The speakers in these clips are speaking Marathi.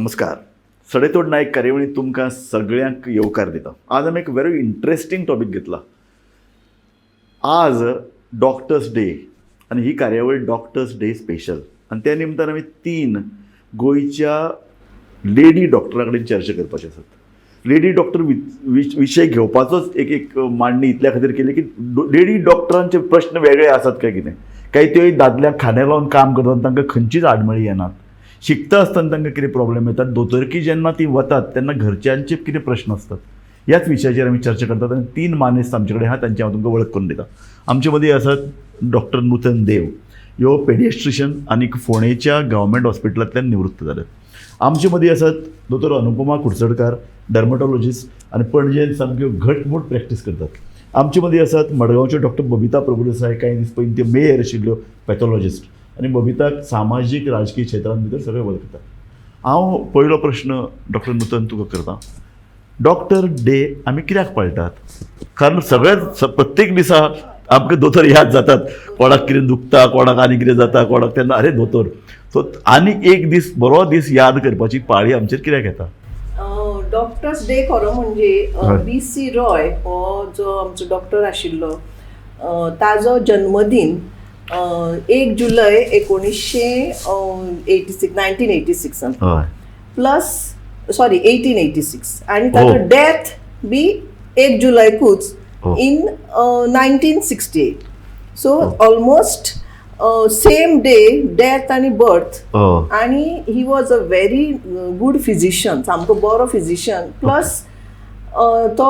नमस्कार. सडेतोड नायक कार्यावळीत तुमकां सगळ्यांक येवकार दिता. आज आमी एक व्हेरी इंटरेस्टिंग टॉपिक घेतला. आज डॉक्टर्स डे आणि ही कार्यावळ डॉक्टर्स डे स्पेशल आणि त्या निमतान आमी 3 गोंयच्या लेडी डॉक्टरा कडेन चर्चा करपाचे आसात. लेडी डॉक्टर विशय घेवपाचोच एक मांडणी इतल्या खातीर केली की लेडी डॉक्टरांचे प्रश्न वेगळे आसात काय कितें, काय त्यो दादल्यांक खांद्या लावन काम करतात तांकां खंयचीच आडमेळी येनात. शिकता आसतना तांकां कितें प्रॉब्लेम येतात, दोतोरकी जेन्ना ती वतात तेन्ना घरच्यांचे कितें प्रश्न असतात, ह्याच विशयाचेर आमी चर्चा करतात. आनी 3 मानेस्त आमचे कडेन आहा, तांची हांव तुमकां वळख करून दिता. आमचे मदीं आसात डॉक्टर नूतन देव, ह्यो पेडिएट्रिशियन आनी फोणेच्या गव्हर्मेंट हॉस्पिटलांतल्यान निवृत्त जाल्यात. आमचे मदीं आसात दोतोर अनुपमा कुडचडकार, डर्मॅटॉलॉजिस्ट आनी पणजेन सामक्यो घटमूट प्रॅक्टीस करतात. आमचे मदीं आसात मडगांवच्यो डॉक्टर बबिता प्रभुदेसाय, कांय दीस पयलीं त्यो मेयर आशिल्ल्यो पॅथॉलॉजिस्ट, आनी बबिताक सामाजीक राजकीय क्षेत्रांत भितर सगळे वळखतात. हांव पयलो प्रश्न डॉक्टर नूतन तुका करता. डॉक्टर डे आमी कित्याक पाळटात? कारण सगळेच प्रत्येक दिसा आमकां दोतोर याद जातात. कोणाक कितें दुखता, कोणाक आनी कितें जाता, कोणाक तेन्ना अरे दोतोर. सो आनी एक दीस बरो दीस याद करपाची पाळी आमचेर कित्याक येता? डॉक्टर्स डे खरो म्हणजे BC रॉय हो जो आमचो डॉक्टर आशिल्लो ताजो जन्मदीन 1 जुलय 1986 1886 आणि ताजो डेथ बी 1 जुलयकूच in 1968. So almost same day death आणि बर्थ. आणि he was a very good physician, सामको बरो फिजिशियन. प्लस तो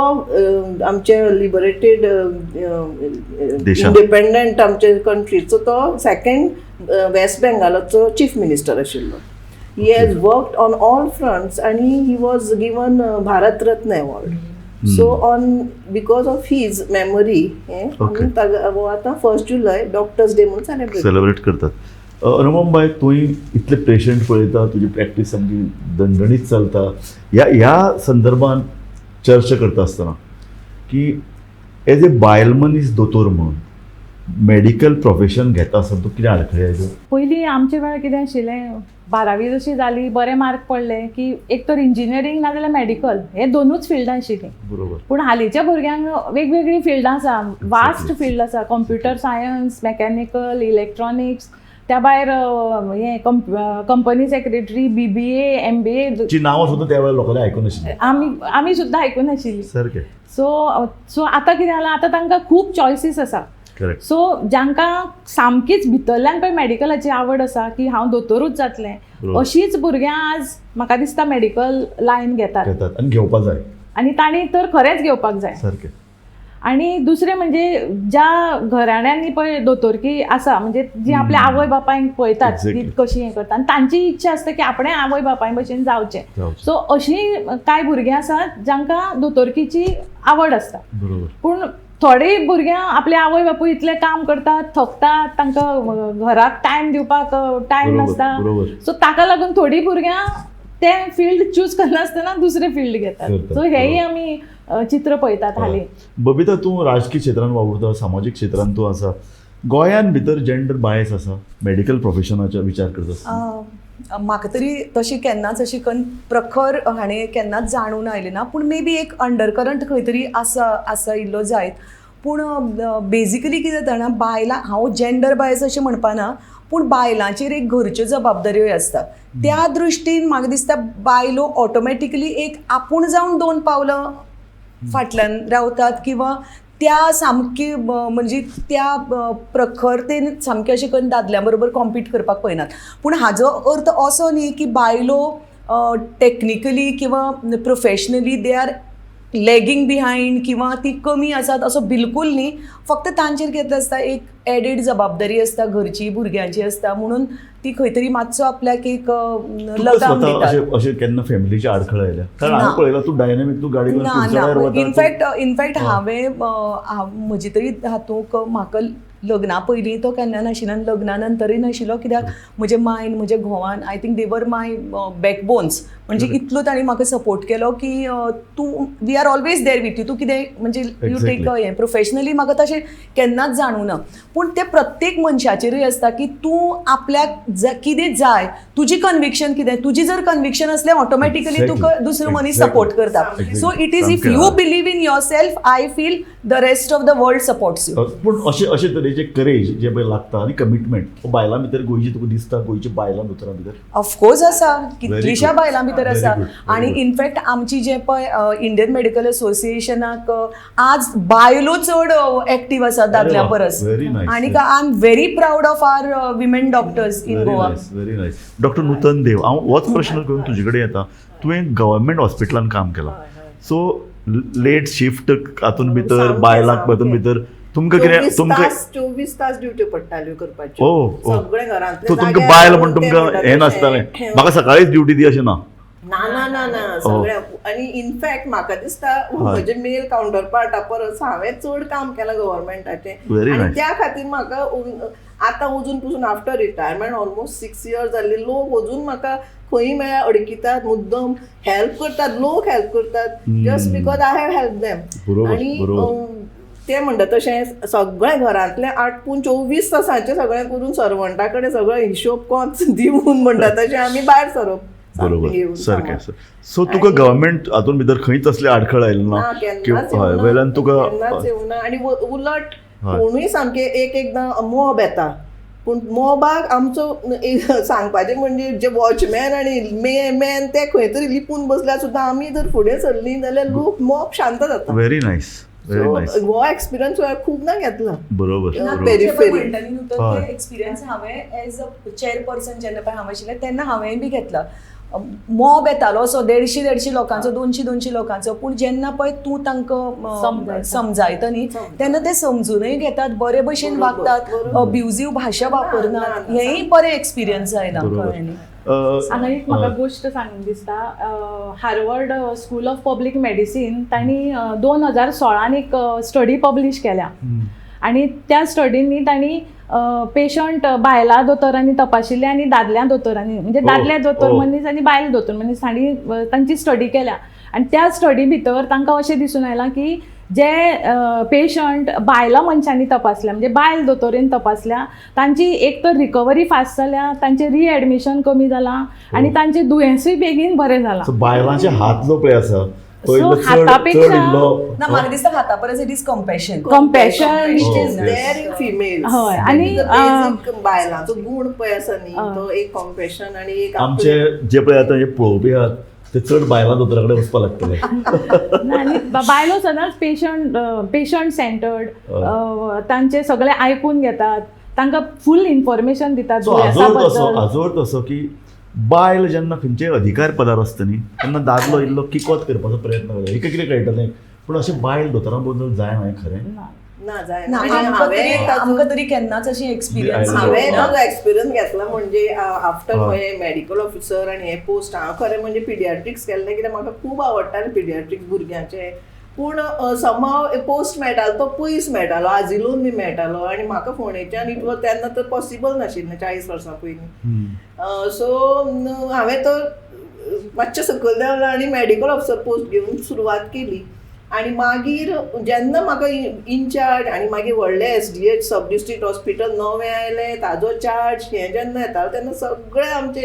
आमचे लिबरेटेड इंडिपेंडंट आमचे कंट्रीचो तो सेकंड वेस्ट बेंगालाचो चीफ मिनिस्टर आशिल्लो. ही has worked on all fronts आणि he was given Bharat Ratna award. So on because of his memory आता 1 जुलय डॉक्टर्स डे म्हणून सेलिब्रेट करतात. अनुपमबाई, तुवें इतले पेशंट पळयता, तुजी प्रॅक्टीस सामकी दणदणीत चलता. ह्या संदर्भात चर्चा करता आसतना की एज ए बायल मनीस दोतोर म्हणून मेडिकल प्रोफेशन घेता आसतना तूं कितें आडखळी आयल्यो? पयलीं आमचे वेळार कितें आशिल्लें, 12वी जशी जाली, बरे मार्क पडले की एक तर इंजिनियरींग नाजाल्यार मेडिकल, हे 2च फिल्डां आशिल्लीं. बरोबर. पूण हालींच्या भुरग्यांक वेगवेगळी फिल्डां आसा, वास्ट फिल्ड आसा. कंप्युटर सायन्स, मेकॅनिकल, इलेक्ट्रॉनिक्स, त्या भायर हे कंपनी सेक्रेटरी, BBA, MBA ची नांवां सुद्दां त्या वेळार लोकांनी आयकून नाशिल्लीं. आमी सुद्दां आयकून नाशिल्लीं. सारकें. सो आतां कितें जालां, आतां तांकां खूब चॉयसीस आसा. करेक्ट. सो जांकां सामकीच भितरल्यान पळय मेडिकलाची आवड आसा की हांव दोतोरूच जातलें, अशीच भुरग्यां आज म्हाका दिसता मेडिकल लायन घेतात आनी घेवपाक जाय. आनी तांणी तर खरेंच घेवपाक जाय. सारकें. आणि दुसरें म्हणजे ज्या घराण्यांनी पळय दोतोरकी आसा, म्हणजे जी आपल्या आवय बापायक पळयतात ती कशी हें करता, आनी तांची इच्छा आसता की आपणें आवय बापाय भशेन जावचें. सो अशीं कांय भुरगीं आसात जांकां दोतोरकीची आवड आसता. पूण थोडे भुरग्यां आपले आवय बापूय इतलें काम करतात, थकतात, तांकां घराक टायम दिवपाक टायम नासता. सो ताका लागून थोडीं भुरग्यां तें फील्ड चूज करनासतना दुसरें फील्ड घेतात. सो हेंय आमी चित्र पळयतात हालीं. बबिता, तूं राजकीय क्षेत्रांत वावुरता, सामाजीक क्षेत्रांत तूं आसा. गोंयान भितर जेंडर बायस आसा मेडिकल प्रोफेशनाचो विचार करता? म्हाका तरी तशी केन्नाच अशी प्रखर हाणें केन्नाच जाणून आयली ना. पूण मे बी एक अंडरकरंट खंय तरी आसा इल्लो जायत. पूण बेजिकली कितें जाता ना, बायलां, हांव जेंडर बायस अशें म्हणपाना, पूण बायलांचेर एक घरच्यो जबाबदाऱ्योय आसता. त्या दृश्टीन म्हाका दिसता बायलो ऑटोमॅटिकली एक आपूण जावन 2 पावलां फाटल्यान रावतात, किंवा त्या सामकी म्हणजे त्या प्रखरतेन सामकें अशें करून दादल्यां बरोबर कॉम्पीट करपाक पळयनात. पूण हाजो अर्थ असो न्ही की बायलो टेक्निकली किंवा professionally they are lagging behind किंवा ती कमी आसात असो बिलकूल न्ही. फक्त तांचेर कितें आसता, एक एडेड जबाबदारी आसता, घरची, भुरग्यांची आसता, म्हणून ती खंय तरी मातसो आपल्याक एक लगाम दितात. अशें केन्ना फॅमिलीची आडखळ आयल्या? कारण हांवें पळयलां तूं डायनॅमीक, तूं गाडी ना. इनफॅक्ट हांवें म्हजे तरी हातूंक म्हाका लग्ना पयलीं तो केन्ना नाशिलो आनी लग्ना नंतरय नाशिलो, कित्याक म्हजे मायन म्हजे घोवान आय थिंक देवर माय बॅकबोन्स. म्हणजे इतलो ताणी म्हाका सपोर्ट केलो की तूं we are always there with you. तूं कितें म्हणजे यू टेक हें प्रोफेशनली म्हाका तशें केन्नाच जाणूं ना. पूण ते प्रत्येक मनशाचेरूय आसता की तूं आपल्याक कितें जाय, तुजी कन्विक्शन कितें, तुजी जर कन्विक्शन असलें ऑटोमॅटिकली तुका दुसरो मनीस सपोर्ट करता. So it is if you believe in your self, I feel the rest of the world supports you. पूण अशे तरेचे करेज जे पळय लागता आनी कमिटमेंट बायलां भितर गोंयची तुका दिसता, गोंयच्या बायलां दोतोरां भितर? ऑफकोर्स आसा, कितलीशा बायलां भितर आसा. Very good. आणि इनफॅक्ट आमची जे पळय इंडियन मेडिकल असोसिएशनाक आज बायलो चड एक्टीव आसा दादल्या परस. Very nice. आणि I am very proud of our women doctors in Goa. Very nice. Doctor Nutan Dev, हांव होच प्रश्न करून तुजे कडेन येता. तुवें गव्हर्मेंट हॉस्पिटलान काम केलां, सो लेट शिफ्ट हातून भितर बायलांक हातून भितर तुमकां कितें 24 तास ड्युटी पडटाल्यो करपाच्यो सगळे घरांतले. सो तुमकां बायल म्हण तुमकां हें नासतालें म्हाका सकाळीच ड्युटी दी अशें ना? ना सगळ्या. आणि इनफॅक्ट म्हाका दिसता म्हजे मेल काउंटर पार्टा परस हांवें चड काम केलां गव्हर्मेंटाचें. आणि त्या खातीर म्हाका आतां अजून पसून आफ्टर रिटायरमेंट ऑलमोस्ट 6 years जाल्ली, लोक अजून म्हाका खंय मेळ्ळ्यार अडकितात, मुद्दम हेल्प करतात, लोक हेल्प करतात just because I have help them. आणि ते म्हणटा तशें सगळें घरांतलें आटपून 24 तासांचें सगळें करून सर्वंटा कडेन सगळो हिशोब कोंच दिवन म्हणटा तशें आमी भायर सरप. बरोबर, सारकें. सो तुका गव्हर्मेंट हातून भितर खंयच असलें आडखळ आयलें ना? वेल्यान तुका केन्नाच येवना. आणि उलट कोणूय सामकें एकदां मोब येता, पूण मोबाक आमचो सांगपाचें म्हणजे जे वॉचमॅन आनी मॅन ते खंय तरी लिपून बसल्यार सुद्दां आमी जर फुडें सरलीं जाल्यार लोक मोब शांत जाता. Very nice. हो एक्सपिरियन्स खूब ना घेतला. बरोबर. एक्सपिरियन्स हांवें एज अ चेअरपर्सन जेन्ना पळय हांव आशिल्लें तेन्ना हांवें बी घेतला. मॉब येतालो सो 150 लोकांचो, 200 लोकांचो. पूण जेन्ना पळय तूं तांकां समजायता न्ही तेन्ना ते समजूनय घेतात, बरे भशेन वागतात, अब्युजीव भाशा वापरनात. हेंय बरें एक्सपिरियन्स आयला कळ्ळें. हांगा एक म्हाका गोश्ट सांगूंक दिसता. Harvard school of public medicine तांणी 2016 एक स्टडी पब्लीश केल्या. आणि त्या स्टडींनी तांणी पेशंट बायला दोतोरांनी तपाशिल्ले आनी दादल्या दोतोरांनी, म्हणजे दादले दोतोर मनीस आनी बायल दोतोर मनीस हांणी तांची स्टडी केल्या. आनी त्या स्टडी भितर तांकां अशें दिसून आयलां की जे पेशंट बायला मनशांनी तपासल्या, म्हणजे बायल दोतोरेन तपासल्या, तांची एक तर रिकवरी फास्ट जाल्या, तांचें रिएडमिशन कमी जालां आनी तांचें दुयेंसूय बेगीन बरें जालां. बायलांचे हात जो पळय आसा म्हाका दिसता हाता परस इट इज कंपॅशन. फिमेल आणि बायलांचो गूण पळय आसा न्ही तो एक कंपॅशन आणि एक आमचे जे पळय आतां हे पळोवपी आहात ते चड बायलां दोतोरा कडेन वचपा लागतले. आनी बायलो सदांच पेशंट सेंटर्ड, तांचे सगळे आयकून घेतात, तांकां फूल इन्फॉर्मेशन दितात. हाजो तसो की बायल जेन्ना खंयचे अधिकार पदार आसता न्ही तेन्ना दादलो इल्लो किकोत करपाचो प्रयत्न करता. हेका कितें कळटलें, पूण अशें बायल दोतोरां बद्दल जाय हांवें खरें ना जाय. आमकां तरी केन्नाच अशी एक्सपिरियन्स हांवें ताजो एक्सपिरियन्स घेतला. म्हणजे आफ्टर मेडिकल ऑफिसर आनी हे पोस्ट हांव खरें म्हणजे पिडियाट्रिक्स केल्लें, कित्याक म्हाका खूब आवडटालें पिडियाट्रिक्स भुरग्यांचें. पूण समहाव पोस्ट मेळटालो तो पयस मेळटालो, आजिलोन बी मेळटालो आनी म्हाका फोंडेच्यान इट वॉज तेन्ना तर पॉसिबल नाशिल्लें 40 वर्सां पयलीं. सो हांवें तर मातशें सकयल देंवलें आनी मेडिकल ऑफिसर पोस्ट घेवन सुरवात केली. आनी मागीर जेन्ना म्हाका इनचार्ज आनी मागीर व्हडलें SDH सब डिस्ट्रिक्ट हॉस्पिटल नवें आयलें, ताजो चार्ज हें जेन्ना येतालो तेन्ना सगळे आमचे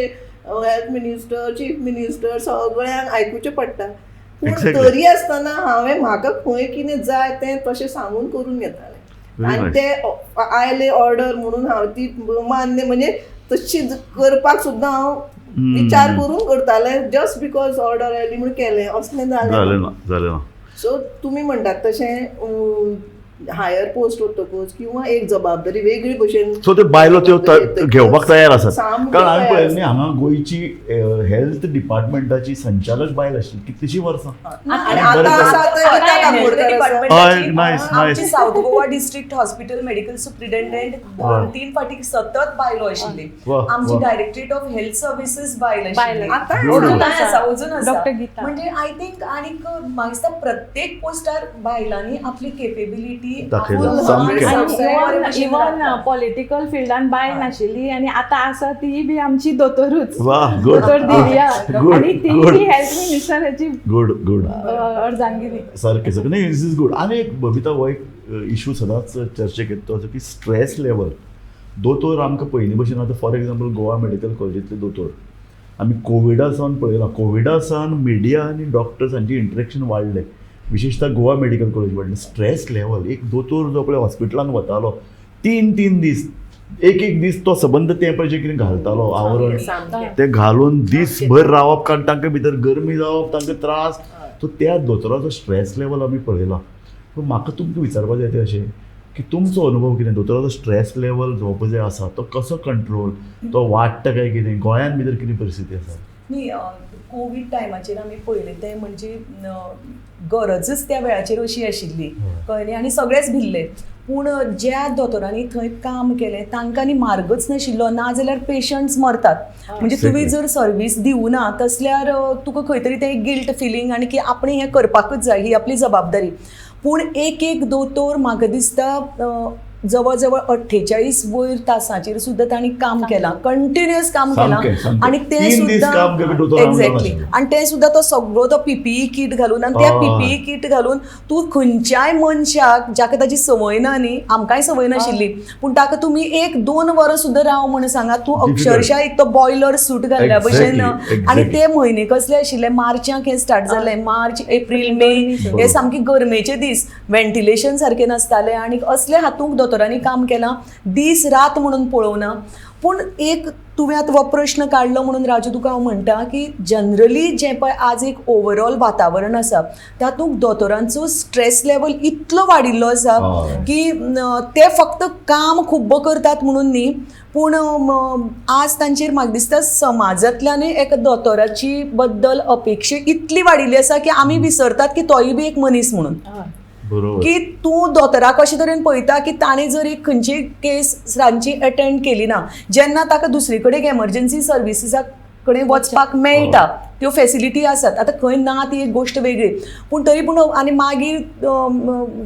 हेल्थ मिनिस्टर, चीफ मिनिस्टर सगळ्यांक आयकुचें पडटा. पूण तरी आसतना हांवें म्हाका खंय कितें जाय तें तशें सांगून करून घेतालें. आनी ते आयले ऑर्डर म्हणून हांव ती मान्य म्हणजे तशी करपाक सुद्दां हांव विचार करून करतालें. जस्ट बिकॉज ऑर्डर आयली म्हूण केलें असलें जालें ना. सो तुमी म्हणटात तशें हायर पोस्ट वतकूच किंवा एक जबाबदारी वेगळी भशेन सो ते बायलो त्यो घेवपाक तयार आसात. कारण हांवें पळयलें न्ही हांगा गोंयची हेल्थ डिपार्टमेंटाची संचालक बायल आशिल्ली कितलींशीं वर्सां. आमची south Goa district hospital medical superintendent 2-3 फावटी सतत बायलो आशिल्ली. आमची डायरेक्टरेट ऑफ हेल्थ सर्विसेस बायल आशिल्ली. अजून आसा. म्हणजे आय थिंक आनीक म्हाका दिसता प्रत्येक पोस्टार बायलांनी आपली केपेबिलिटी ती दाखयला. full सामकें. 100% इवन पॉलिटिकल फिल्डान बायल नाशिल्ली आनी आतां आसा ती बी आमची दोतोरूच वाह, good. दोतोर दिव्या Good, आनी ती good. Be health मिनिस्टराची good good अर्जांगिनी. सारकें सारकें नाही दिस इज गुड. आणि एक बबिता हो एक इशू सदांच चर्चेक येता तो असो की स्ट्रेस लेवल. दोतोर आमकां पयलीं भशेन आतां फॉर एग्जाम्पल गोवा मेडिकल कॉलेजींतले दोतोर आमी कोविडा सावन पळयलां. कोविडा सावन मिडिया आनी डॉक्टर्स हांची इंटरेक्शन वाडलें, विशेषतः गोवा मेडिकल कॉलेज वाडलें. स्ट्रेस लेवल एक दोतोर जो पळय हॉस्पिटलान वतालो 3 दीस एक दीस तो सबंद तें पळय जें कितें घालतालो आवरण सामकें. ते घालून दीसभर रावप कारण तांकां भितर गरमी जावप, तांकां त्रास. सो त्या दोतोराचो स्ट्रेस लेवल आमी पळयला. पूण म्हाका तुमकां विचारपाक जाय तें अशें की तुमचो अनुभव कितें, दोतोराचो स्ट्रेस लेवल जो पळय आसा तो कसो कंट्रोल, तो वाडटा काय कितें, गोंयान भितर कितें परिस्थिती आसा? न्ही कोवीड टायमाचेर आमी पळयलें तें म्हणजे गरजच त्या वेळाचेर अशी आशिल्ली कळ्ळें, आनी सगळेच भिल्ले. पूण ज्या दोतोरांनी थंय काम केलें तांकां न्ही मार्गच नाशिल्लो, नाजाल्यार पेशंट्स मरतात. म्हणजे तुमी जर सर्वीस दिवना तसल्यार तुका खंय तरी तें गिल्ट फिलींग आनी की आपण हें करपाकच जाय, ही आपली जबाबदारी. पूण एक दोतोर म्हाका दिसता जवळ जवळ 48 वयर तासांचेर सुद्दां तांणी काम केलां, कंटिन्युअस काम केलां. सामकें. आनी तें 3 दीस काम केलें दोतोरांक एक्झॅक्टली. जावं आनी तें सुद्दां तो सगळो तो PPE किट घालून, आनी त्या PPE किट घालून तूं खंयच्याय मनशाक जाका ताची संवय ना न्ही, आमकांय संवय नाशिल्ली, पूण ताका तुमी 1-2 वरां सुद्दां राव म्हणून सांगात, तूं अक्षरशा एक तो बॉयलर सूट घाल्ल्या भशेन. आनी ते म्हयने कसले आशिल्ले, मार्चाक हें स्टार्ट जालें, मार्च एप्रील मे हे सामके गरमेचे दीस, व्हेंटिलेशन सारकें नासतालें, आनी असले हातूंत दोतोरांनी काम केलां, दीस रात म्हणून पळोवना. पूण एक तुवें आतां हो प्रश्न काडलो म्हणून राजू तुका हांव म्हणटा की जनरली जें पळय आज एक ओवरऑल वातावरण आसा तातूंत दोतोरांचो स्ट्रेस लेवल इतलो वाडिल्लो आसा की ते फक्त काम खूब्ब करतात म्हणून न्ही, पूण आज तांचेर म्हाका दिसता समाजांतल्यानूय एका दोतोराची बद्दल अपेक्षा इतली वाडिल्ली आसा की आमी विसरतात की तोय बी एक मनीस म्हणून. की तूं दोतोराक अशे तरेन पळयता की ताणें जर एक खंयची केस रांदची अटेंड केली ना, जेन्ना ताका दुसरे कडेन एमर्जन्सी सर्विसीसा कडेन वचपाक मेळटा, त्यो फेसिलिटी आसात. आतां खंय ना ती एक गोश्ट वेगळी, पूण तरी पूण आनी मागीर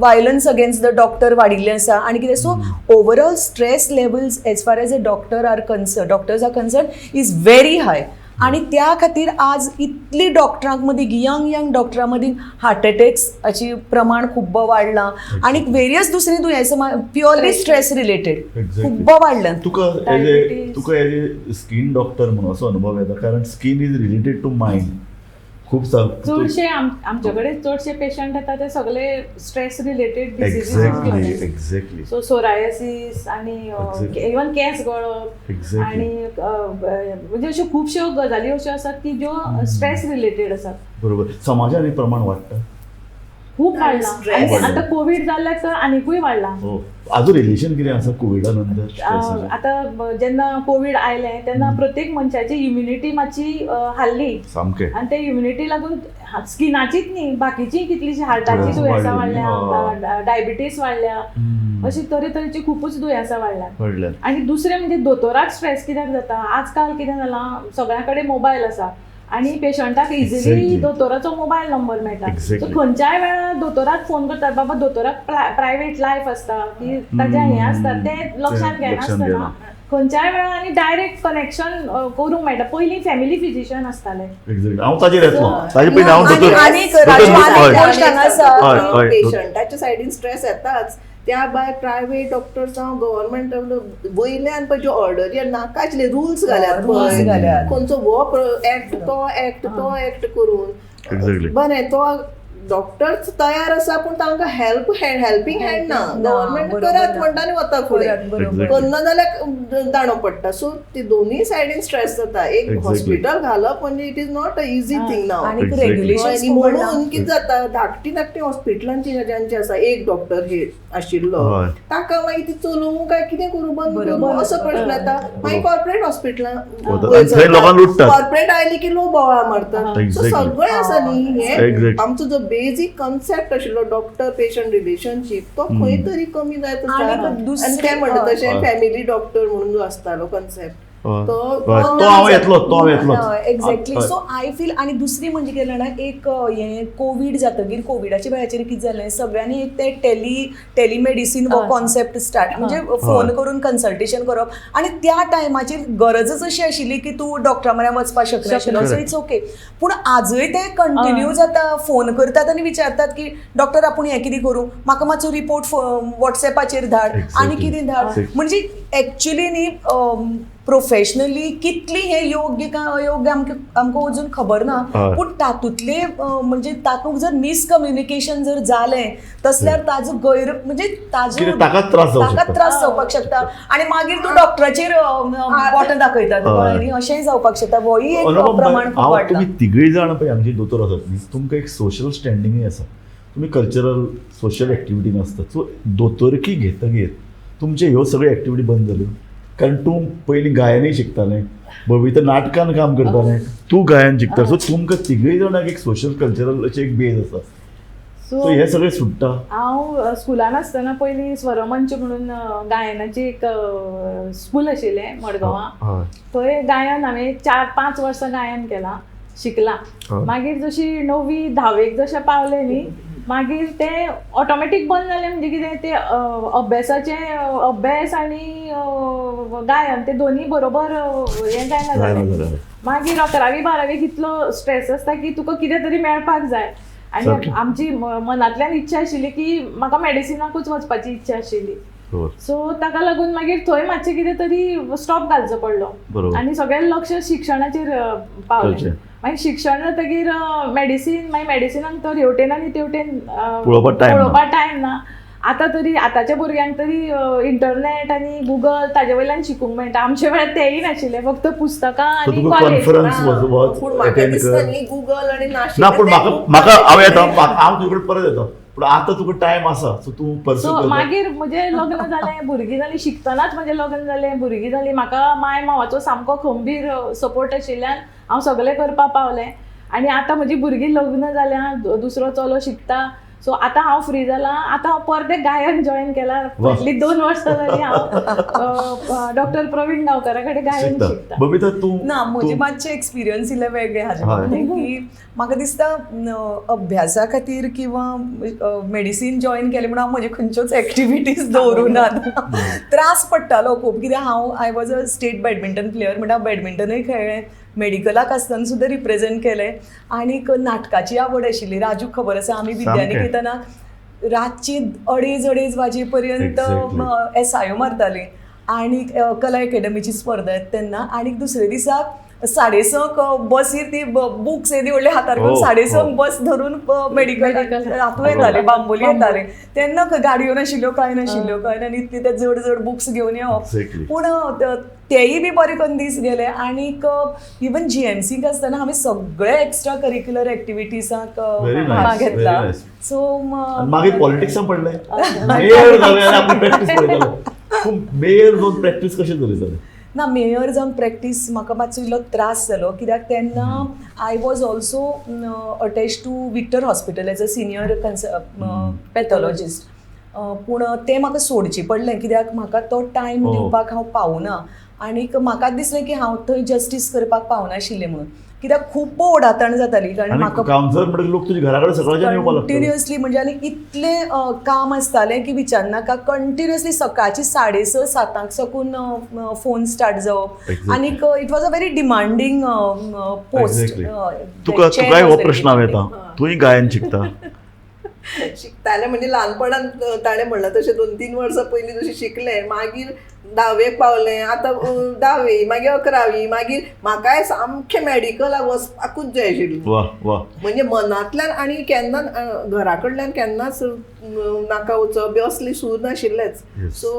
वायलन्स अगेन्स्ट द डॉक्टर वाडिल्लें आसा आनी कितें. So overall stress levels as far as doctors are concern is very high. आणि त्या खातीर आज इतली डॉक्टरांक मदीं यंग डॉक्टरां मदीं हार्ट अटॅक्साची प्रमाण खूब वाडलां आनी वेरियस दुसरी दुयेंसां प्युअरली स्ट्रेस रिलेटेड खूब वाडल्यां. तुका एज ए स्कीन डॉक्टर म्हणून असो अनुभव येता, कारण skin is related to mind. खूप चडशे आमच्याकडे चडशे पेशंट येता ते सगळे stress related diseases. Exactly. So psoriasis आणि इवन केस गळप आणि म्हणजे अश्यो खुबश्यो गजाली अश्यो आसात की ज्यो स्ट्रेस रिलेटेड आसात. बरोबर. समाजान हे प्रमाण वाडटा, खूप वाडला आणि आता कोविड जाल्ल्या तर आनीकूय वाडला. आजून रिलेशन कितें आसा कोविडा नंतर? आता जेन्ना कोविड आयलें तेन्ना प्रत्येक मनशाची इम्युनिटी मातशी हाल्ली सामकें. आनी ते इम्युनिटी लागून स्किनाचीच न्ही बाकीची कितलीशी हार्टाची दुयेंसां वाडल्या, डायबिटीस वाडल्या, अशी तरेतरेची खूपच दुयेंसां वाडल्यात. आनी दुसरें म्हणजे दोतोराक स्ट्रेस कित्याक जाता, आजकाल कितें जालां सगळ्या कडेन मोबायल आसा आनी पेशंटाक इजिली दोतोराचो मोबायल नंबर मेळटा. सो खंयच्याय वेळार दोतोराक फोन करतात, बाबा दोतोराक प्रायवेट लायफ आसता की ताजें हें आसता तें लक्षांत घेनासतना खंयच्याय वेळार आनी डायरेक्ट कनेक्शन करूंक मेळटा. पयलीं फॅमिली फिजिशियन आसताले. हांव ताजेर येतलो, ताजे पयलीं हांव पेशंटाच्या सायडीन स्ट्रेस येताच, त्या भायर प्रायवेट डॉक्टर्स जावं गव्हर्मेंट वयल्यान पळय ज्यो ऑर्डरी नाका आशिल्ले रूल्स घाल्यात, खंयचो हो एक्ट तो एक्ट करून बरें तो डॉक्टर्स तयार आसा पूण तांकां हेल्पिंग हँड ना. गव्हर्मेंट करात म्हणटा आनी वता फुडें, करना जाल्यार दाणो पडटा. सो ती दोनूय सायडीन स्ट्रेस जाता. एक हॉस्पिटल घालप म्हणजे it is not a easy thing नाव. म्हणून कितें जाता, धाकटी हॉस्पिटलांची ज्यांची आसा एक डॉक्टर हे आशिल्लो ताका मागीर ती चलोवंक काय कितें करूं, बंद करूं, असो प्रश्न येता. मागीर कॉर्पोरेट हॉस्पिटलां कॉर्पोरेट आयली की लोक बोवाळ मारतात. सो सगळें आसा न्ही हे आमचो जो बेसिक कन्सेप्ट आशिल्लो डॉक्टर पेशंट रिलेशनशीप तो खंय तरी कमी जायत आसा. आनी काय म्हणटा तशें फॅमिली डॉक्टर म्हणून जो आसतालो कन्सेप्ट तो हांव येतलो एक्झॅक्टली. So I feel. आणि दुसरी म्हणजे कितें जाणा, एक हे कोविड जातकीर कोविडाच्या वेळाचेर कितें जालें, सगळ्यांनी एक ते टेलिमेडिसीन हो कॉन्सेप्ट स्टार्ट, म्हणजे फोन करून कन्सल्टेशन करप. आणि त्या टायमाचेर गरजच अशी आशिल्ली की तूं डॉक्टरा म्हऱ्यान वचपाक शकनाशिल्लो. So it's okay. पूण आजूय ते कंटिन्यू जाता, फोन करतात आनी विचारतात की डॉक्टर आपूण हें कितें करूं, म्हाका मातसो रिपोर्ट व्हॉट्सएपाचेर धाड आनी कितें धाड. म्हणजे एक्चुअली न्ही प्रोफेशनली कितली हे योग्य का अयोग्य आमकां अजून खबर ना. पूण तातूंतले म्हणजे तातूंत जर मिसकम्युनिकेशन जर जालें तसल्यार ताजो म्हणजे ताका त्रास जावपाक शकता. आनी मागीर तूं डॉक्टराचेर बोटां दाखयतात आनी अशेंय जावपाक शकता. होय एक प्रमाण खूब वाडटा. तुम्ही तिगूय जाण पळय आमचे दोतोर आसात न्ही, तुमकां एक सोशल स्टँडिंगूय आसा, तुम्ही कल्चरल सोशल एक्टिविटीन आसतात. सो दोतोरकी घेतगीर तुमचे ह्यो सगळ्यो एक्टिविटी बंद जाल्यो. कारण तूं पयलीं गायनूय शिकतालें, भविता नाटकान काम करतालें, तूं गायन शिकता. सो तुमकां तिगूय जाणांक एक सोशल कल्चरल अशें एक बेज आसा. सो हे सगळें सुट्टा. हांव स्कुलान आसतना पयलीं स्वरमंच म्हणून गायनाचें एक स्कूल आशिल्लें मडगांवां. थंय गायन हांवें 4-5 वर्सां गायन केलां, शिकलां. मागीर जशी 9वी 10वेक जशें पावलें न्ही, मागीर तें ऑटोमॅटीक बंद जालें. म्हणजे कितें ते अभ्यास आनी गायन ते दोनी बरोबर हें जायना जालें. मागीर 11वी 12वेक इतलो स्ट्रेस आसता की तुका कितें तरी मेळपाक जाय. आनी आमची मनांतल्यान इच्छा आशिल्ली की म्हाका मेडिसिनाकूच वचपाची इच्छा आशिल्ली. सो ताका लागून मागीर थंय मातशें कितें तरी स्टॉप घालचो पडलो आनी सगळें लक्ष शिक्षणाचेर पावलें. मागीर शिक्षण जातकीर मागीर मेडिसिनाक तर हेवटेन आनी तेवटेन पळोवपाक टायम ना. आतां तरी आतांच्या भुरग्यांक तरी इंटरनेट आनी गुगल ताजे वयल्यान शिकूंक मेळटा. आमचे वेळार तेंय नाशिल्लें, फक्त पुस्तकां आनी कॉलेज. पूण म्हाका दिसता न्ही गुगल आनी ना, पूण म्हाका हांव येता, हांव तुजे कडेन परत येता. पूण आतां तुका टायम आसा, सो तूं सो मागीर म्हजें लग्न जालें, भुरगीं जालीं, शिकतनाच म्हजें लग्न जालें, भुरगीं जालीं. म्हाका माय मावाचो सामको खंबीर सपोर्ट आशिल्ल्यान हांव सगळें करपाक पावलें. आनी आतां म्हजीं भुरगीं लग्न जाल्यां, दुसरो चलो शिकता. सो आतां हांव फ्री जालां. आतां हांव परतें गायन जॉयन केलां. फाटलीं 2 वर्सां जालीं हांव डॉक्टर प्रवीण गांवकारा कडेन गायन शिकता. बबिता तूं ना, म्हजे मातशे एक्सपिरियन्स इल्ले वेगळे हाजे बाबतींत की म्हाका दिसता अभ्यासा खातीर किंवा मेडिसीन जॉयन केलें म्हणून हांव म्हजे खंयच्योच एक्टिविटीज दवरुनात. त्रास पडटालो खूब, कित्याक I was a state badminton player. म्हणटा बॅडमिंटनूय खेळ्ळें, मेडिकलाक आसतना सुद्दां रिप्रेझेंट केलें. आनीक नाटकाची आवड आशिल्ली. राजूक खबर आसा, आमी विद्यानिकेतनाक रातची 2:30 वाजे पर्यंत SIO मारतालीं. आनीक कला अकॅडमीची स्पर्धा येता तेन्ना. आनीक दुसरे दिसाक 6:30 बसीर ती बुक्स येदी व्हडले हातार घेवन 6:30 बस धरून मेडिकल हातूं येताले, बांबोली येताले. तेन्ना गाडयो नाशिल्ल्यो, कांय नाशिल्ल्यो, कांय ना. इतले ते जड जड बुक्स घेवन येवप. पूण तेय बी बरे करून दीस गेले. आनीक इवन GMCक आसतना हांवें सगळे एक्स्ट्रा करिक्युलर एक्टिविटीजांक भाग घेतला. सो मागीर पॉलिटिक्सान पडलें, मेयर जालें आनी आपली प्रॅक्टीस पळयतालो. पूण मेयर जावन प्रॅक्टीस कशें करी जालें? ना, मेयर जावन प्रॅक्टीस म्हाका मातसो इल्लो त्रास जालो. कित्याक तेन्ना I was also attached to Victor hospital as a senior pathologist. पूण तें म्हाका सोडचें पडलें, कित्याक म्हाका तो टायम दिवपाक हांव पावना. आनीक म्हाका दिसलें की हांव थंय जस्टीस करपाक पावनाशिल्लें म्हणून. कित्याक खूब ओडाताण जाताली. कारण म्हाका लोक तुज्या घरा कडेन सकाळच्यान येवपाक लागताले कंटिन्युअसली. म्हणजे आनी इतलें काम आसतालें की विचारनाका. कंटिन्युअसली सकाळची 6:30-7 साकून फोन स्टार्ट जावप. आनीक it was a very demanding post. तुका हो प्रश्न हांव येता, तूंय गायन शिकता. शिकतालें म्हणजे ल्हानपणान ताणें म्हणलां तशें 2-3 वर्सां पयलीं जशें शिकलें. मागीर 10वेक पावलें, आतां 10वी, मागीर 11वी. मागीर म्हाकाय सामकें मेडिकलाक वचपाकूच जाय आशिल्लें. म्हणजे मनांतल्यान. आनी केन्ना घरा कडल्यान केन्नाच नाका वचप बी असली सूर नाशिल्लेंच. सो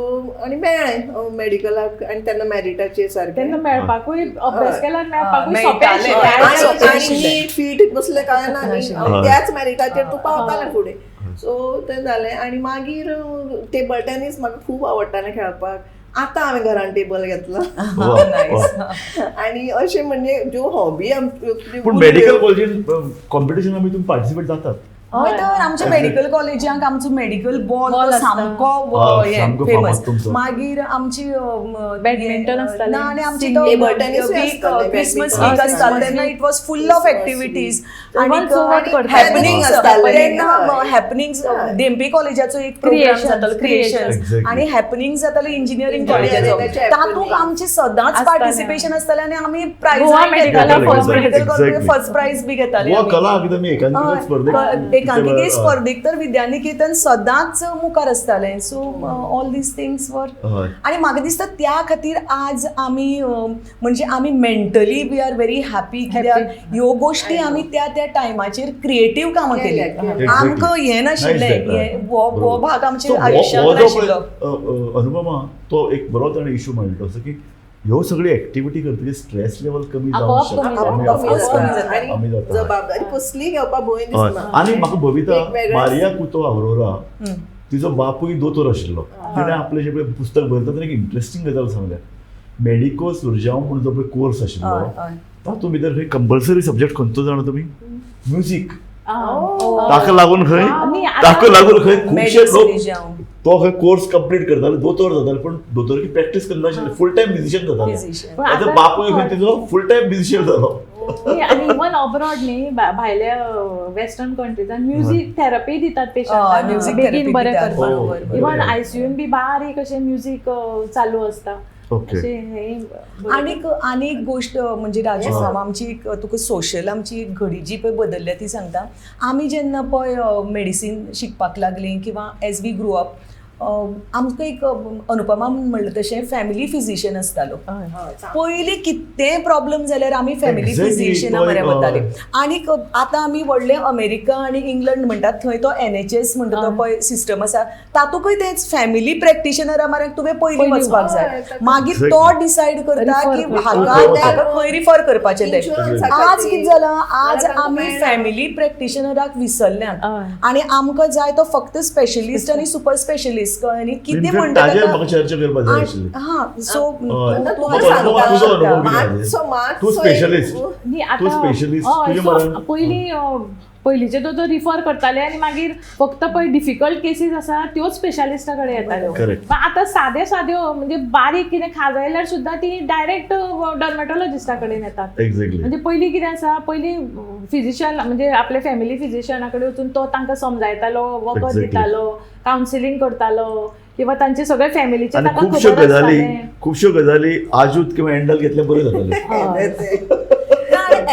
आनी मेळ्ळें मेडिकलाक. आनी तेन्ना मॅरिटाचेर सारकें तेन्ना मेळपाकूय अभ्यास केल्यार मेळपाकूय सोंपें आशिल्लें. आनी फीट बसलें कांय ना न्ही, त्याच मॅरिटाचेर तूं पावतालें फुडें. सो तें जालें. आनी मागीर टेबल टेनीस म्हाका खूब आवडटालें खेळपाक. आतां हांवें घरान टेबल घेतला. आनी अशें म्हणजे ज्यो हॉबी पूण मेडिकल कॉलेजीन कॉम्पिटिशनां बी तुमी पार्टिसिपेट जातात? हय तर आमच्या मेडिकल कॉलेजांक आमचो मेडिकल बॉल Ball आसता. सामको फेमस फामाद तुमचो. मागीर आमची Badminton आसतालें. ना आनी आमची Singing. Table tennis आसतालें, क्रिसमस badminton. वीक आसतालो Christmas तेन्ना week. It was full of activities Even Chavath करताले. हॅपनिंग आसताले. तेन्ना हॅपनिंग्स डेम्पी कॉलेजाचो एक प्रोग्राम Creations, जातालो क्रिएशन्स Exactly. आणि हॅपनिंग जातालो इंजिनियरिंग Engineering कॉलेजाचो happening. तातूंत आमचे सदांच आसतालें. पार्टिसिपेशन आसतालें आनी आमी प्रायज गोवा मेडिकला first prize. Exactly. First prize बी घेताले गोवा आमी. कला अकादमी एकांकिका स्पर्धेक एकांकिके स्पर्धेक तर विद्यानिकेतन सदांच मुखार आसतालें so all these things were हय. आणि म्हाका दिसता त्या खातीर आज आमी म्हणजे आमी mentally we are very happy कित्याक ह्यो गोश्टी आमी त्या त्या टायमाचेर क्रिएटीव कामां केली Exactly. आमकां हें नाशिल्लें Nice that. हें हो भाग So, आमच्या हो आयुश्यांत जो नाशिल्लो पळय, अनुपमा तो एक बरो ताणें इशू मांडलो असो की ह्यो सगळी एक्टिविटी करतकीर स्ट्रेस लेवल कमी आपोआप जावंक कमी शकता. जाता. आपोआप कमी जाता. आणि कमी जाता. जबाबदारी कसली घेवपा भंय हय. दिसना. आणि म्हाका बबिता एक वेगळेंच- मारिया कुतो आवरोरा तिचो बापूय दोतोर आशिल्लो तिणें आपलें जें पळय पुस्तक बरयता तेणें एक इंट्रस्टींग गजाल सांगल्या मेडिको सुरजांव म्हणून जो पळय कोर्स आशिल्लो हय, हय. तातूंत भितर खंय कंपल्सरी सब्जेक्ट खंयचो जाणा तुमी म्युझीक Oh. ताका लागून खंय आनी आतां- ताका लागून खंय खुबशे मेडिसिन लोक जावं. तो खंय कोर्स कंप्लीट करताले दोतोर जाताले पण दोतोरकी प्रॅक्टीस करनाशिल्ले फुल टायम म्युझिशियन जाताले Musician. पण आतां आतां- बापूय खंय तिचो फुल टायम म्युझिशियन जालो न्ही, आणि इवन अब्रॉड न्ही भायल्या वेस्टर्न कंट्रीजान म्युझिक थेरपी दितात पेशंटांक music बेगीन therapy बरें दितात. करपाक बरोबर, इवन बरोबर. आयसीयून बी बारीक अशें म्युझिक चालू आसता ओके अशें हें बरें आणि एक गोष्ट म्हणजे राजस्थान आमची एक तुका सोशल आमची एक घडी जी पळय बदलल्या ती सांगता आमी जेन्ना पळय मेडिसीन शिकपाक लागलीं किंवा एज वी ग्रो अप आमकां एक अनुपमा म्हणलें तशें फॅमिली फिजिशियन आसतालो पयलीं कितेंय प्रॉब्लम जाल्यार आमी फॅमिली Exactly. फिजिशियना म्हऱ्या वताले आनीक आतां आमी व्हडले अमेरिका आनी इंग्लंड म्हणटात थंय तो NHS म्हणटा तो पळय सिस्टम आसा तातूंतय तेंच फॅमिली प्रॅक्टिशनरा म्हऱ्याक तुवें पयलीं वचपाक जाय मागीर Exactly. तो डिसायड करता की हाका खंय रिफर करपाचें तें Insurance आज खातीर. कितें जालां आज जाल्यार आमी आमकां फॅमिली प्रॅक्टिशनराक विसरल्यात हय. आनी आमकां जाय तो फक्त स्पेशलिस्ट आनी सुपर स्पेशलिस्ट कळ्ळें कितें इनफॅक्ट म्हणटा ताजेर ताका- म्हाका चर्चा करपाक जाय आशिल्ली हा सो हय. तुका तुजो सांगता. अनुभव कितें? मातसो तूं स्पेशलिस्ट न्ही, तूं आतां स्पेशलिस्ट हय, तुजे so मरण पयलींचे दोतोर रिफर करताले आनी मागीर फक्त पळय डिफिकल्ट केसीस आसा त्योच स्पेशलिस्टा कडेन येताल्यो Correct. पण आतां साद्यो म्हणजे बारीक कितें खाजयल्यार सुद्दां ती डायरेक्ट डर्मेटोलॉजिस्टा कडेन येतात एक्झॅक्टली म्हणजे पयलीं कितें आसा पयलीं फिजिशियन म्हणजे आपले फॅमिली फिजिशियना कडेन वचून तो तांकां समजायतालो वखद Exactly. दितालो कावन्सिलींग करतालो किंवा तांचे सगळे फॅमिलीचे आणि ताका खुबश्यो खबर गजाली आसतालें. खुबश्यो गजाली आजूत किंवा हँडल घेतले बऱ्यो जाताले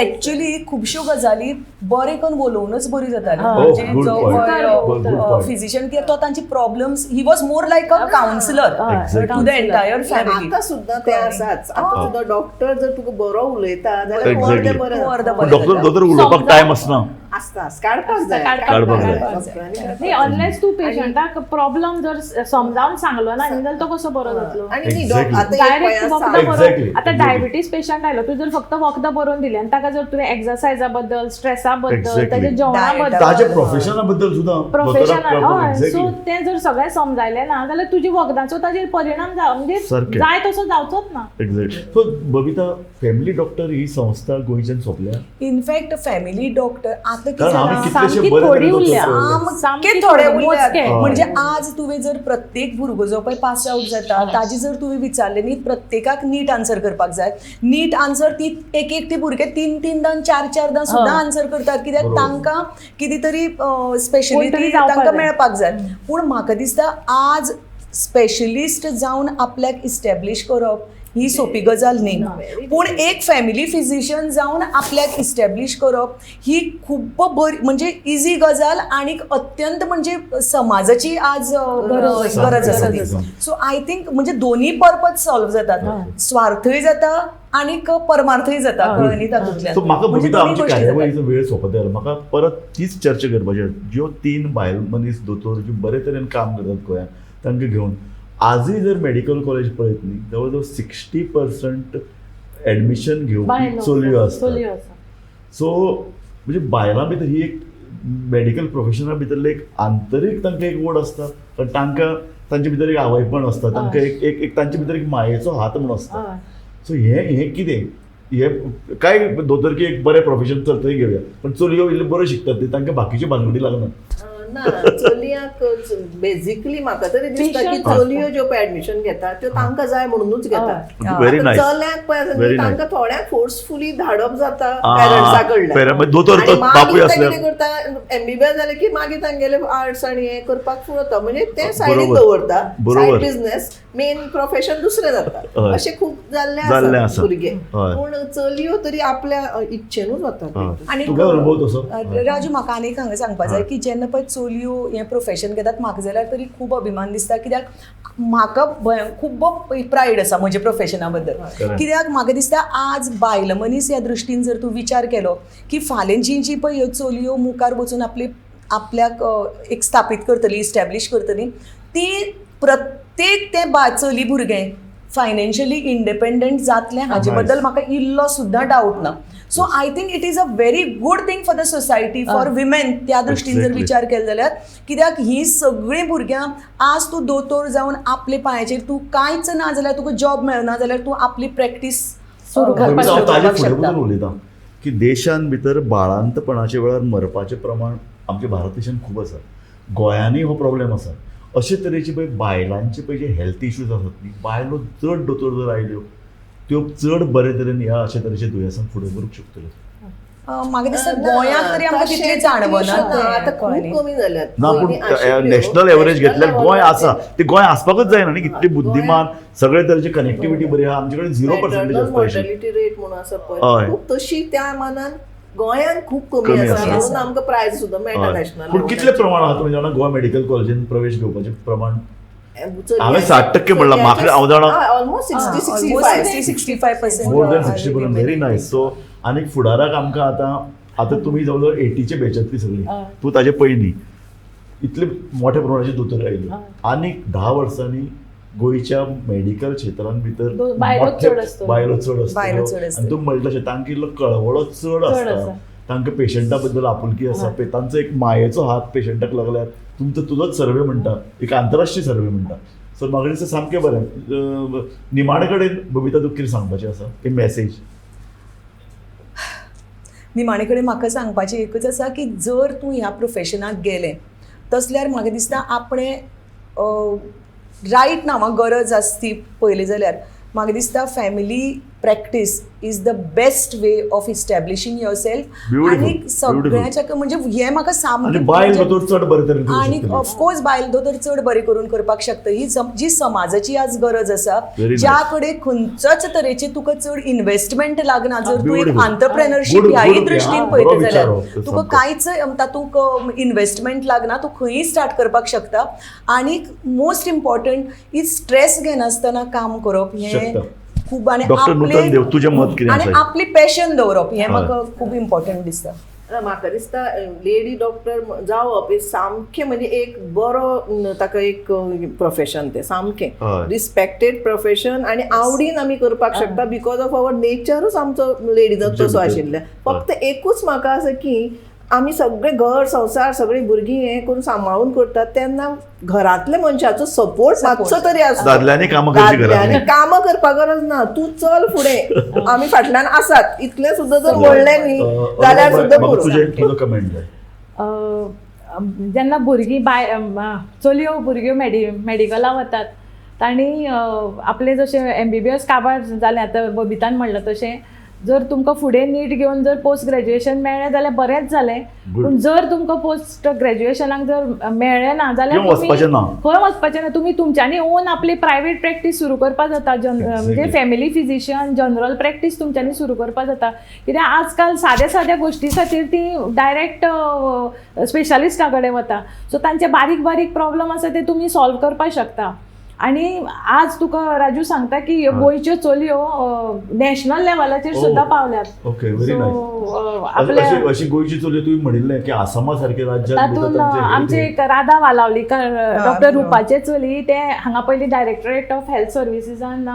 एक्चुअली खुबश्यो गजाली बरे करून उलोवनच बरी जाताली Oh, म्हणजे good जो point. Good point. फिजिशियन किंवा तो तांची problems he was more like a counsellor Exactly. To the entire family आतां सुद्दां ते आसाच आतां सुद्दां डॉक्टर जर तुका बरो उलयता जाल्यार Exactly. अर्दें बरें अर्दें जाता. बरें. डॉक्टर दोतोर उलोवपाक टायम आसना आसता काडपाक जाय काडपाक जाय. नाही अनलेस तू पेशंटाक प्रॉब्लेम जर समजावून सांगलो ना जाल्यार तो कसो बरो जातलो आणि न्ही, Exactly. आतां एक डायरेक्ट पळय वखदां आसा. Exactly. बरोवन आता Exactly. डायबिटीज पेशंट आयलो तू जर फक्त वखदां बरोवन दिली आनी ताका जर तुवें एक्सरसायजा बद्दल स्ट्रेसा बद्दल Exactly. त्याच्या जेवणा Diet बद्दल ताजे प्रोफेशना बद्दल सुद्दां प्रोफेशनल हय सो एक्झॅक्टली तें जर सगळें समजायलें ना जाल्यार तुजी वखदांचो ताजेर परिणाम म्हणजे सारकें. जाय तसो जावचोच ना exactly so Babita family doctor ही संस्था गोंयच्यान सोंपल्या इनफॅक्ट फॅमिली डॉक्टर आता कितें कारण आमी जालां कितलेशे सामकी बरे थोडी बरे उरल्या. दोतोर सामकी सामके थोडे थोडी उरल्यात. मोजके. म्हणजे आज तुवें जर प्रत्येक भुरगो जो पळय पास आउट जाता ताजी जर तुवें विचारलें न्ही प्रत्येकाक नीट आन्सर करपाक जाय नीट आन्सर ती एक एकटी भुरगे 3-3दां 4-4दां सुद्दां आन्सर करतात कित्याक बरोबर. तांकां कितें तरी कोण स्पेशलिटी तरी जावपाक तांकां जाय. मेळपाक जाय पूण म्हाका दिसता आज स्पेशलिस्ट जावन आपल्याक इस्टॅब्लिश करप ही सोपी गजाल न्ही पूण एक फॅमिली फिजिशियन जावन आपल्याक इस्टॅब्लिश करप ही खूब बरी म्हणजे इजी गजाल आणि अत्यंत म्हणजे समाजाची आज गरज आसा ती सो आय थिंक म्हणजे दोन्ही पर्पज सॉल्व जातात स्वार्थय जाता आणि परमार्थय जाता कळ्ळें तातूंतल्यान सो म्हाका म्हणजे बबिता दोन्ही आमची गोश्टी जातात. कार्यावळीचो वेळ सोंपत आयलो म्हाका परत तीच चर्चा करपाची ज्यो 3 बायल मनीस दोतोर ज्यो बरे तरेन काम करतात गोंयांत तांकां घेवन आजूय जर मेडिकल कॉलेज पळयत न्ही जवळ जवळ 60% एडमिशन घेवपी बायलो चलयो आसतात चलयो आसा सो म्हणजे बायलां भितर ही एक मेडिकल प्रोफेशना भितरले एक आंतरीक तांकां एक ओड आसता कारण तांकां तांचे भितर एक आवयपण आसता तांकां एक तांचे भितर एक मायेचो हात म्हणून आसता हय सो हें कितें हे काय दोतोरकी एक बरें प्रोफेशन चलतंय घेवया पण चलयो इल्ले बऱ्यो शिकतात ती तांकां बाकीची भानगडी लागना. ना चलयांक बेसिकली म्हाका तरी दिसता की चलयो ज्यो पळय ऍडमिशन घेतात त्यो तांकां जाय म्हणूनच घेतात. Very nice. चल्यांक पळय Very तांकां थोड्यांक फोर्सफुली धाडप जाता Ah, पेरंट्सा parent- कडल्यान. दोतोर आनी तो बापूय मागीर ते असल्यार. कितें करता MBBS जालें की मागीर तांगेले आर्ट्स आनी हें करपाक फुरता म्हणजे ते सायडीक बरोबर. दवरता. बरोबर. सायड बिझनेस मेन प्रोफेशन दुसरें जाता. हय. अशें खूब जाल्लें जाल्ले आसा. आसा भुरगे. हय. पूण चलयो तरी आपल्या इच्छेनूच वतात. आणि तुका अनुभव तसो? राजू म्हाका आनी एक हांगा सांगपा जाय की जेन्ना पळय चलयो हें प्रोफेशन घेतात म्हाका जाल्यार तरी खूब अभिमान दिसता कित्याक म्हाका खूब प्रायड आसा म्हज्या प्रोफेशना बद्दल. कित्याक म्हाका दिसता आज बायल मनीस ह्या दृश्टीन जर तूं विचार केलो की फाल्यांची जी पळय ह्यो चलयो मुखार वचून आपल्याक एक स्थापीत करतली इस्टॅब्लीश करतली ती प्रत्येक ते चली भुरगें फायनान्शियली इंडिपेंडंट जातलें हाजे बद्दल म्हाका इल्लो सुद्दां डावट ना. So I think it is a very good thing for the society for women त्या दृश्टीन जर विचार केलो जाल्यार कित्याक ही सगळीं भुरग्यां आज तूं दोतोर जावन आपले पांयाचेर तूं कांयच ना जाल्यार तुका जॉब मेळना जाल्यार तूं आपली प्रॅक्टीस सुरू हांव ताजे करपाक फुडें शकता. वचून उलयतां की देशान भितर बाळांतपणाच्या वेळार मरपाचें प्रमाण आमच्या भारत देशान खूब आसा. गोंयांनी हो प्रॉब्लेम आसा. अशे तरेचे पळय बायलांचे पळय जे हेल्थ इश्यूज आसात न्ही बायलो चड दोतोर जर आयल्यो त्यो चड बरे तरेन ह्या अशे तरेच्या दुयेंसांक फुडें व्हरूंक शकतल्यो. म्हाका दिसता गोंयांत तरी आमकां तितलें जाणवना आतां कळ्ळें. खूब कमी जाल्यात. ना पूण पयलीं आशिल्ल्यो. नॅशनल एवरेज घेतल्यार National गोंय level आसा ते गोंय आसपाकच जायना न्ही कितली बुद्धिमान सगळे तरेची कनेक्टिविटी बरी आहा आमचे कडेन 0% आसता अशी. मॉर्टॅलिटी रेट म्हणून आसा हय. पळय खूब तशी त्या मानान गोंयांत खूब कमी कमी आसा आसा. म्हणून आमकां प्रायज सुद्दां मेळटा हय. नॅशनल पूण कितले प्रमाण आहा तुमी जाणा गोवा मेडिकल कॉलेजीन प्रवेश घेवपाचें प्रमाण? हांवें 60% म्हणलां. म्हाका हांव जाणा almost 60-65. Almost 65% more than 60% very nice. So आनीक फुडाराक आमकां आतां तुमी जवळ जवळ 80चे बॅचांतली सगळी तूं ताजे पयलीं इतले मोठ्या प्रमाणाचे दोतोर आयले आनीक 10 वर्सांनी गोंयच्या मेडिकल क्षेत्रान भितर बायलो चड आसतल्यो. बायलो चड बायलो आसतल्यो. चड आसतल्यो. आनी तुमी म्हणटा तशें तांकां इल्लो कळवळो चड आसता. तांकां पेशंटा बद्दल आपुलकी आसा पळय तांचो एक मायेचो हात पेशंटाक लागल्यार तुजोच सर्वे म्हणटा एक आंतरराष्ट्रीय सर्वे म्हणटा. सो म्हाका दिसता सामकें बरें. निमाणे कडेन बबिता तुका कितें सांगपाचें आसा एक मॅसेज? निमाणे कडेन म्हाका सांगपाचें एकच आसा की जर तूं ह्या प्रोफेशनाक गेलें तसल्यार म्हाका दिसता आपणें रायट नांवां गरज आसती पयली जाल्यार म्हाका दिसता family practice is the best way of establishing yourself. Beautiful, आनी सगळ्याच्या म्हणजे हें म्हाका आनी सामकें बायल दोतोर चड बरे तरेन करूंक आणि शकतली. ऑफकोर्स बायल दोतोर चड बरें करून करपाक शकता ही जी समाजाची आज गरज आसा Very ज्या nice. कडेन खंयच्याच तरेची तुका चड इन्व्हेस्टमेंट लागना जर तूं एक Beautiful. आंतरप्रेनरशीप Good, ह्याही good, दृश्टीन yeah, पळयता बरो जाल्यार विचार हो, तुका सामको. कांयच तातूंत इन्व्हेस्टमेंट लागना तूं खंयी स्टार्ट करपाक शकता. आनी मोस्ट इम्पॉर्टंट इज स्ट्रेस घेनासतना काम करप हें शकता. खूब आनी डॉक्टर नूतन देव, तुजें मत कितें आनी आसा? आपली पॅशन दवरप हें म्हाका खूब इम्पॉर्टंट दिसता. म्हाका दिसता लेडी डॉक्टर जावप हे सामकें म्हणजे एक बरो ताका एक प्रोफेशन तें सामकें हय. रिस्पेक्टेड प्रोफेशन आनी आवडीन आमी करपाक शकता बिकॉज ऑफ अवर नेचरूच आमचो लेडीजांक तसो आशिल्ले. फक्त एकूच म्हाका आसा की आमी सगळे घर संवसार सगळी भुरगीं हें करून सांबाळून करतात तेन्ना घरांतल्या मनशाचो सपोर्ट मातसो तरी आसता. दादल्यांनी कामां करची गरज दादल्यांनी ना. कामां करपाक गरज ना तूं चल फुडें आमी फाटल्यान आसात इतलें सुद्दां जर म्हणलें न्ही जाल्यार सुद्दां म्हाका पुरो. तुजो कमेंट जाय. जेन्ना भुरगीं चलयो भुरग्यो मेडिकला वतात तांणी आपले जशें MBBS काबार जालें आतां बबितान म्हणलां तशें जर तुमकां फुडें नीट घेवन जर पोस्ट ग्रॅज्युएशन मेळ्ळें जाल्यार बरेंच जालें. पूण जर तुमकां पोस्ट ग्रॅज्युएशनाक जर मेळ्ळें ना जाल्यार खंय वचपाचें ना. खंय वचपाचें ना. तुमी तुमच्यांनी ओन आपली प्रायवेट प्रॅक्टीस सुरू करपा जाता. म्हणजे फॅमिली फिजिशियन जनरल प्रॅक्टीस तुमच्यांनी सुरू करपा जाता. कित्याक आजकाल साद्या गोश्टी खातीर ती डायरेक्ट स्पेशलिस्टा कडेन वता. सो तांचे बारीक बारीक प्रॉब्लम आसा ते तुमी सॉल्व करपाक शकता. आणि आज तुका राजू सांगता की गोंयच्यो चलयो नॅशनल लेवलाचेर सुद्दां पावल्यात. Okay very So, nice. आपल्या अशी गोंयची चलयो तुवें म्हणिल्लें की आसामा सारके राज्यात तातूंत आमचे एक राधा वालावलीकर डॉक्टर रुपाचे चली ते हांगा पयलीं डायरेक्टरेट ऑफ हेल्थ सर्विसीसान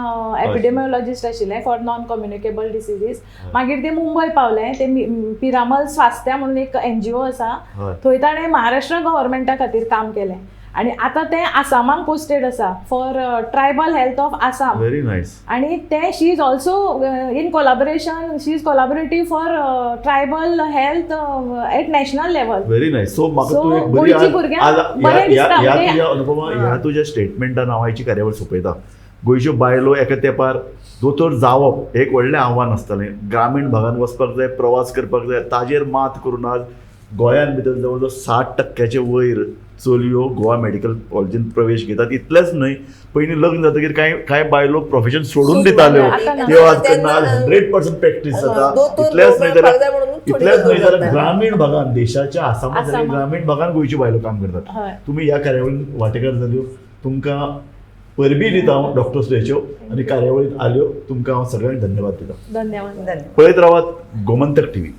एपिडेमियोलॉजिस्ट आशिल्ले फॉर नॉन कम्युनिकेबल डिसिजीस. मागीर ते मुंबय पावले. ते पिरामल स्वास्थ्य म्हणून एक NGO आसा हय. थंय ताणें महाराष्ट्र गव्हर्मेंटा खातीर काम केलें आनी आतां तें आसामाक पोस्टेड आसा for tribal health of Assam. Very nice. आणि ते she is also in collaboration, she is collaborative for tribal health at national level. Very nice. So म्हाका So, तूं एक बरी गोंयची भुरग्यांक बरें दिसता. म्हणजे- तुज्या अनुभवा ह्या तुज्या स्टेटमेंटा नांवाची कार्यावळ सोंपयता. गोंयच्यो बायलो एका तेंपार दोतोर जावप एक व्हडलें आव्हान आसतालें. ग्रामीण भागांत वचपाक जाय, प्रवास करपाक जाय, ताजेर मात करून आज गोंयांत भितर जवळ जवळ 60% वयर चलयो गोवा मेडिकल कॉलेजींत प्रवेश घेतात. इतलेंच न्हय, पयलीं लग्न जातकीर कांय बायलो प्रोफेशन सोडून दिताल्यो. आता ना. त्यो आज तेन्ना आज 100% प्रॅक्टीस जाता. दोतोर इतलेंच न्हय मेळपाक जाय म्हणून थोडी इतलेंच न्हय दोतोर जाल्यार ग्रामीण भागांत देशाच्या आसामांत आनी आसामांत. ग्रामीण भागांत गोंयच्यो बायलो काम करतात. हय. तुम्ही ह्या कार्यावळीन वांटेकार जाल्यो, तुमकां परबी दिता हांव डॉक्टर्स डेच्यो आनी कार्यावळींत आल्यो. तुमकां हांव सगळ्यांक धन्यवाद दिता. धन्यवाद. धन्यवाद. पळयत रावात गोमंतक टीव्ही.